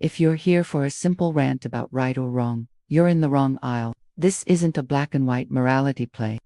If you're here for a simple rant about right or wrong, you're in the wrong aisle. This isn't a black and white morality play.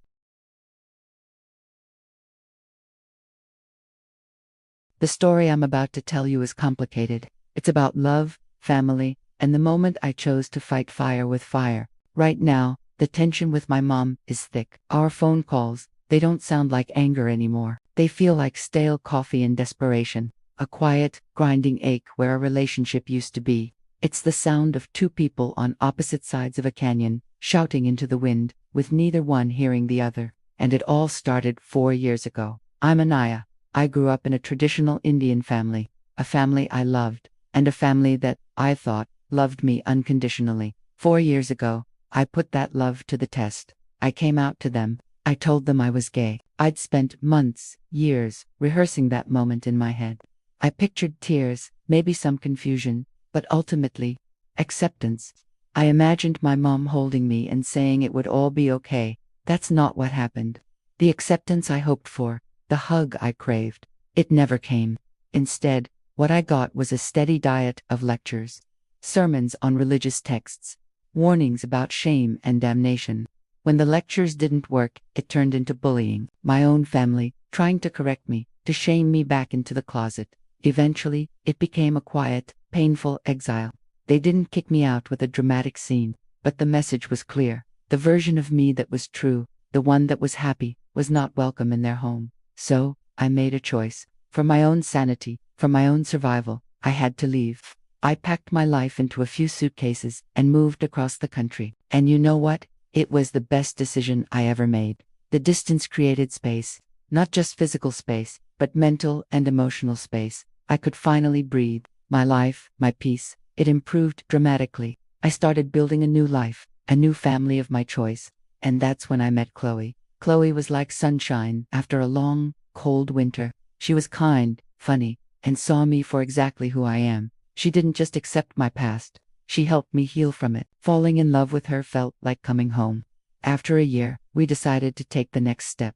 The story I'm about to tell you is complicated. It's about love, family, and the moment I chose to fight fire with fire. Right now, the tension with my mom is thick. Our phone calls, they don't sound like anger anymore. They feel like stale coffee and desperation. A quiet, grinding ache where a relationship used to be. It's the sound of two people on opposite sides of a canyon, shouting into the wind, with neither one hearing the other. And it all started 4 years ago. I'm Anaya. I grew up in a traditional Indian family, a family I loved, and a family that, I thought, loved me unconditionally. 4 years ago, I put that love to the test. I came out to them. I told them I was gay. I'd spent months, years, rehearsing that moment in my head. I pictured tears, maybe some confusion, but ultimately, acceptance. I imagined my mom holding me and saying it would all be okay. That's not what happened. The acceptance I hoped for, the hug I craved, it never came. Instead, what I got was a steady diet of lectures, sermons on religious texts, warnings about shame and damnation. When the lectures didn't work, it turned into bullying. My own family, trying to correct me, to shame me back into the closet. Eventually, it became a quiet, painful exile. They didn't kick me out with a dramatic scene, but the message was clear. The version of me that was true, the one that was happy, was not welcome in their home. So, I made a choice. For my own sanity, for my own survival, I had to leave. I packed my life into a few suitcases and moved across the country. And you know what? It was the best decision I ever made. The distance created space, not just physical space, but mental and emotional space. I could finally breathe. My life, my peace, it improved dramatically. I started building a new life, a new family of my choice. And that's when I met Chloe. Chloe was like sunshine after a long, cold winter. She was kind, funny, and saw me for exactly who I am. She didn't just accept my past. She helped me heal from it. Falling in love with her felt like coming home. After a year, we decided to take the next step.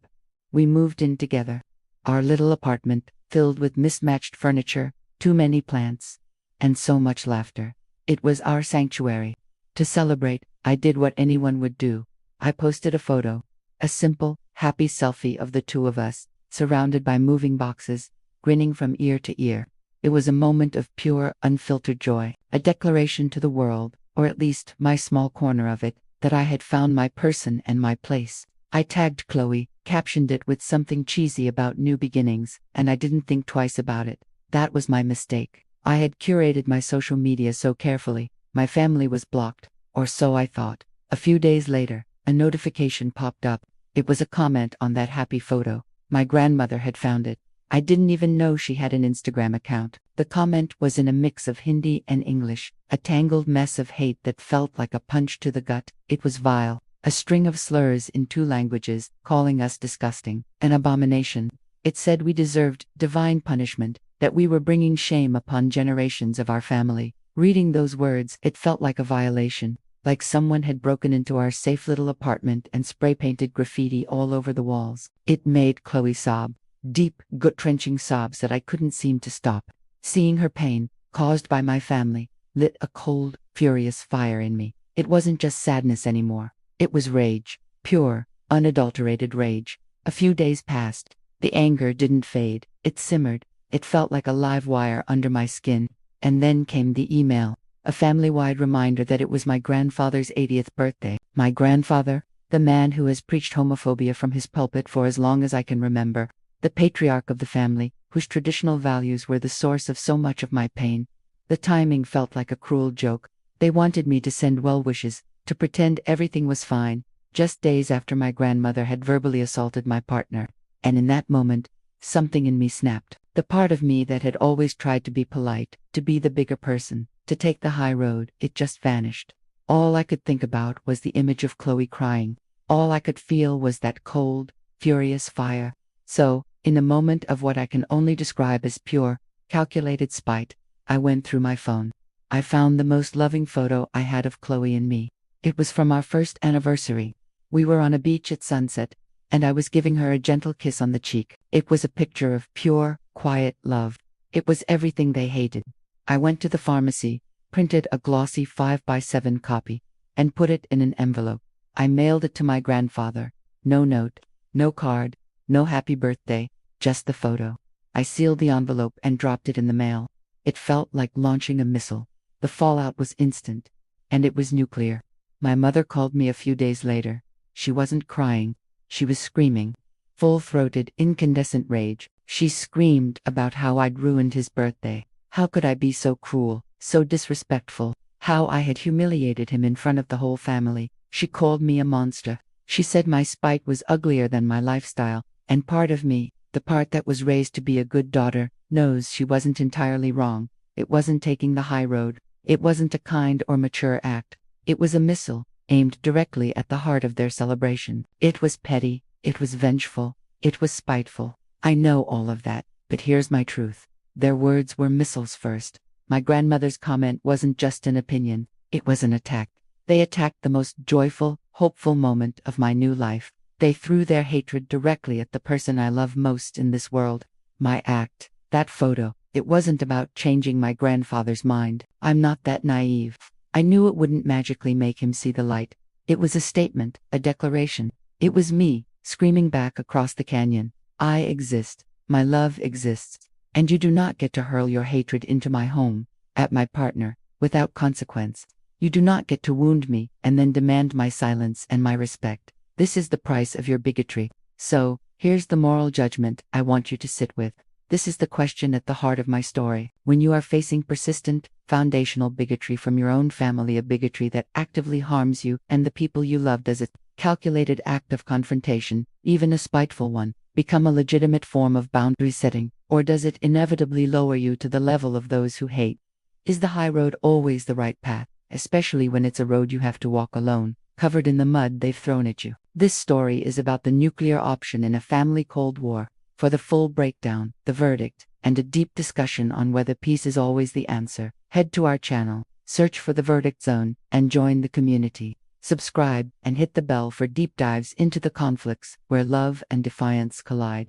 We moved in together. Our little apartment, filled with mismatched furniture, too many plants, and so much laughter. It was our sanctuary. To celebrate, I did what anyone would do. I posted a photo, a simple, happy selfie of the two of us, surrounded by moving boxes, grinning from ear to ear. It was a moment of pure, unfiltered joy, a declaration to the world, or at least my small corner of it, that I had found my person and my place. I tagged Chloe, captioned it with something cheesy about new beginnings, and I didn't think twice about it. That was my mistake. I had curated my social media so carefully, my family was blocked, or so I thought. A few days later, a notification popped up. It was a comment on that happy photo. My grandmother had found it. I didn't even know she had an Instagram account. The comment was in a mix of Hindi and English, a tangled mess of hate that felt like a punch to the gut. It was vile, a string of slurs in 2 languages, calling us disgusting, an abomination. It said we deserved divine punishment, that we were bringing shame upon generations of our family. Reading those words, it felt like a violation, like someone had broken into our safe little apartment and spray-painted graffiti all over the walls. It made Chloe sob. Deep, gut-wrenching sobs that I couldn't seem to stop. Seeing her pain, caused by my family, lit a cold, furious fire in me. It wasn't just sadness anymore. It was rage. Pure, unadulterated rage. A few days passed. The anger didn't fade. It simmered. It felt like a live wire under my skin. And then came the email. A family-wide reminder that it was my grandfather's 80th birthday. My grandfather, the man who has preached homophobia from his pulpit for as long as I can remember, the patriarch of the family, whose traditional values were the source of so much of my pain. The timing felt like a cruel joke. They wanted me to send well wishes, to pretend everything was fine, just days after my grandmother had verbally assaulted my partner. And in that moment, something in me snapped. The part of me that had always tried to be polite, to be the bigger person, to take the high road, it just vanished. All I could think about was the image of Chloe crying. All I could feel was that cold, furious fire. So, in a moment of what I can only describe as pure, calculated spite, I went through my phone. I found the most loving photo I had of Chloe and me. It was from our first anniversary. We were on a beach at sunset, and I was giving her a gentle kiss on the cheek. It was a picture of pure, quiet love. It was everything they hated. I went to the pharmacy, printed a glossy 5x7 copy, and put it in an envelope. I mailed it to my grandfather. No note, no card, no happy birthday, just the photo. I sealed the envelope and dropped it in the mail. It felt like launching a missile. The fallout was instant, and it was nuclear. My mother called me a few days later. She wasn't crying. She was screaming. Full-throated, incandescent rage. She screamed about how I'd ruined his birthday. How could I be so cruel, so disrespectful? How I had humiliated him in front of the whole family. She called me a monster. She said my spite was uglier than my lifestyle, and part of me, the part that was raised to be a good daughter, knows she wasn't entirely wrong. It wasn't taking the high road. It wasn't a kind or mature act. It was a missile, aimed directly at the heart of their celebration. It was petty. It was vengeful. It was spiteful. I know all of that, but here's my truth. Their words were missiles first. My grandmother's comment wasn't just an opinion. It was an attack. They attacked the most joyful, hopeful moment of my new life. They threw their hatred directly at the person I love most in this world. My act, that photo, it wasn't about changing my grandfather's mind. I'm not that naive. I knew it wouldn't magically make him see the light. It was a statement, a declaration. It was me, screaming back across the canyon. I exist. My love exists. And you do not get to hurl your hatred into my home, at my partner, without consequence. You do not get to wound me and then demand my silence and my respect. This is the price of your bigotry. So, here's the moral judgment I want you to sit with. This is the question at the heart of my story. When you are facing persistent, foundational bigotry from your own family, a bigotry that actively harms you and the people you love, does a calculated act of confrontation, even a spiteful one, become a legitimate form of boundary setting, or does it inevitably lower you to the level of those who hate? Is the high road always the right path, especially when it's a road you have to walk alone, covered in the mud they've thrown at you? This story is about the nuclear option in a family Cold War. For the full breakdown, the verdict, and a deep discussion on whether peace is always the answer, head to our channel, search for The Verdict Zone, and join the community. Subscribe and hit the bell for deep dives into the conflicts where love and defiance collide.